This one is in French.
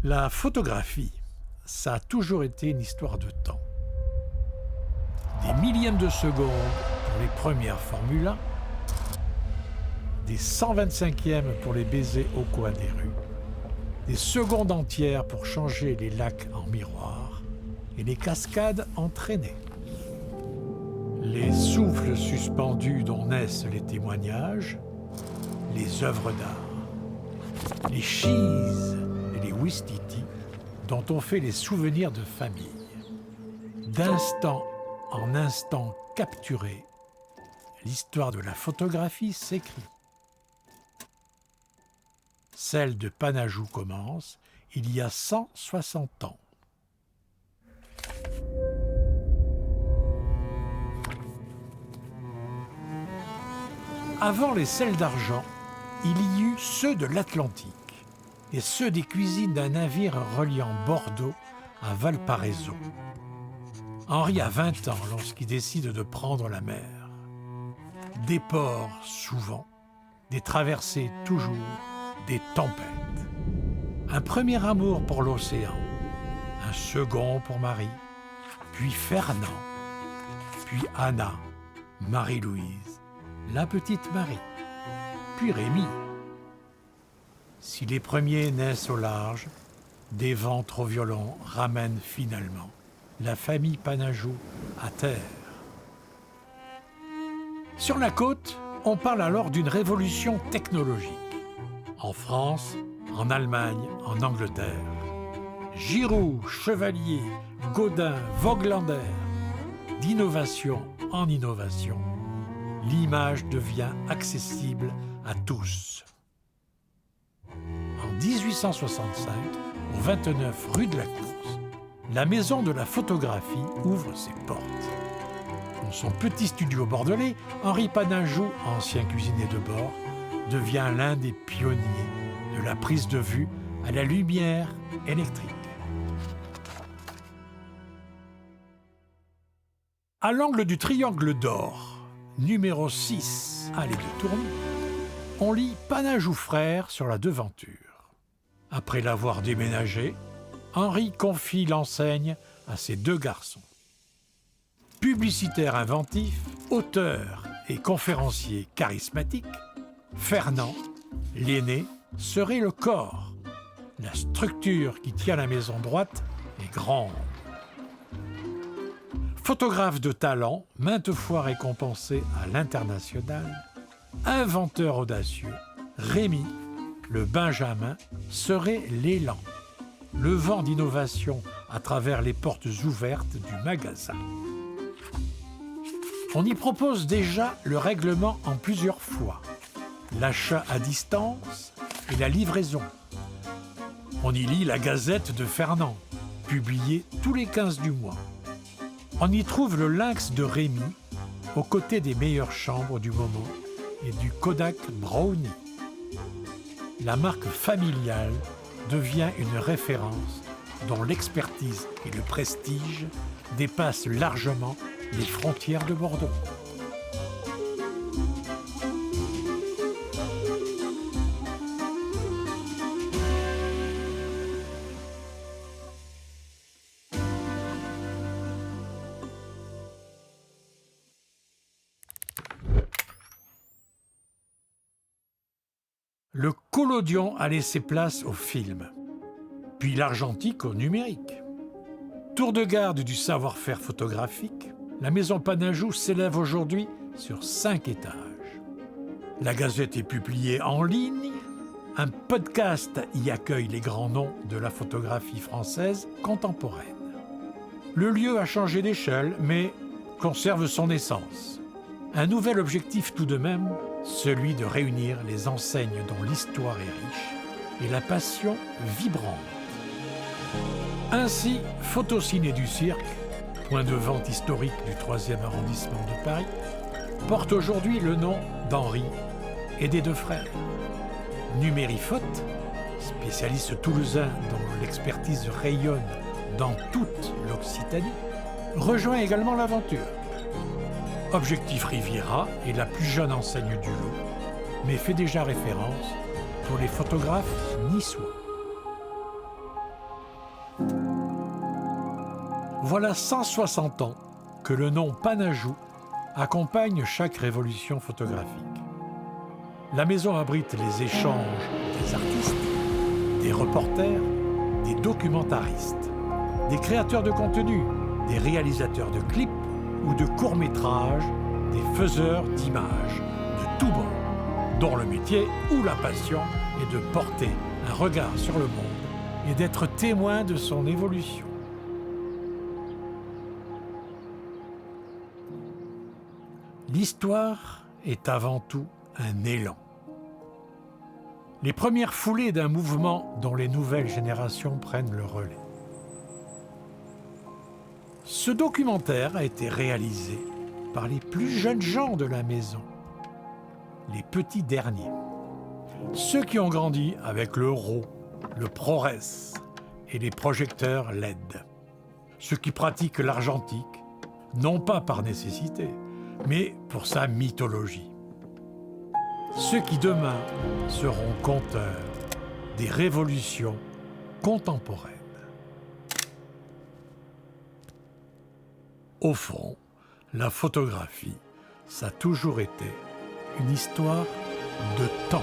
La photographie, ça a toujours été une histoire de temps. Des millièmes de seconde pour les premières Formule 1, des 125e pour les baisers au coin des rues, des secondes entières pour changer les lacs en miroir et les cascades en traînées. Les souffles suspendus dont naissent les témoignages, les œuvres d'art, les cheese et les wistiti dont on fait les souvenirs de famille. D'instant en instant capturé, l'histoire de la photographie s'écrit. Celle de Panajou commence il y a 160 ans. Avant les sels d'argent, il y eut ceux de l'Atlantique et ceux des cuisines d'un navire reliant Bordeaux à Valparaiso. Henri a 20 ans lorsqu'il décide de prendre la mer. Des ports souvent, des traversées toujours, des tempêtes. Un premier amour pour l'océan, un second pour Marie, puis Fernand, puis Anna, Marie-Louise, la petite Marie, puis Rémi. Si les premiers naissent au large, des vents trop violents ramènent finalement la famille Panajou à terre. Sur la côte, on parle alors d'une révolution technologique. En France, en Allemagne, en Angleterre. Giroud, Chevalier, Gaudin, Voglander. D'innovation en innovation, l'image devient accessible à tous. En 1865, au 29 rue de la Course, la maison de la photographie ouvre ses portes. Dans son petit studio bordelais, Henri Panajou, ancien cuisinier de bord, devient l'un des pionniers de la prise de vue à la lumière électrique. À l'angle du triangle d'or, numéro 6, allée de Tourny, on lit Panajou frère sur la devanture. Après l'avoir déménagé, Henri confie l'enseigne à ses deux garçons. Publicitaire inventif, auteur et conférencier charismatique, Fernand, l'aîné, serait le corps. La structure qui tient la maison droite est grande. Photographe de talent, maintes fois récompensé à l'international, inventeur audacieux, Rémi, le Benjamin, serait l'élan, le vent d'innovation à travers les portes ouvertes du magasin. On y propose déjà le règlement en plusieurs fois, l'achat à distance et la livraison. On y lit la Gazette de Fernand, publiée tous les 15 du mois. On y trouve le lynx de Rémi, aux côtés des meilleures chambres du moment et du Kodak Brownie. La marque familiale devient une référence dont l'expertise et le prestige dépassent largement les frontières de Bordeaux. Le collodion a laissé place au film, puis l'argentique au numérique. Tour de garde du savoir-faire photographique, la maison Panajou s'élève aujourd'hui sur 5 étages. La Gazette est publiée en ligne, un podcast y accueille les grands noms de la photographie française contemporaine. Le lieu a changé d'échelle, mais conserve son essence. Un nouvel objectif tout de même, celui de réunir les enseignes dont l'histoire est riche et la passion vibrante. Ainsi, Photociné du Cirque, point de vente historique du 3e arrondissement de Paris, porte aujourd'hui le nom d'Henri et des deux frères. Numérifote, spécialiste toulousain dont l'expertise rayonne dans toute l'Occitanie, rejoint également l'aventure. Objectif Riviera est la plus jeune enseigne du lot, mais fait déjà référence pour les photographes niçois. Voilà 160 ans que le nom Panajou accompagne chaque révolution photographique. La maison abrite les échanges des artistes, des reporters, des documentaristes, des créateurs de contenu, des réalisateurs de clips ou de courts-métrages, des faiseurs d'images de tous bords, dont le métier ou la passion est de porter un regard sur le monde et d'être témoin de son évolution. L'histoire est avant tout un élan. Les premières foulées d'un mouvement dont les nouvelles générations prennent le relais. Ce documentaire a été réalisé par les plus jeunes gens de la maison, les petits derniers. Ceux qui ont grandi avec le RAW, le ProRes et les projecteurs LED. Ceux qui pratiquent l'argentique, non pas par nécessité, mais pour sa mythologie. Ceux qui demain seront conteurs des révolutions contemporaines. Au fond, la photographie, ça a toujours été une histoire de temps.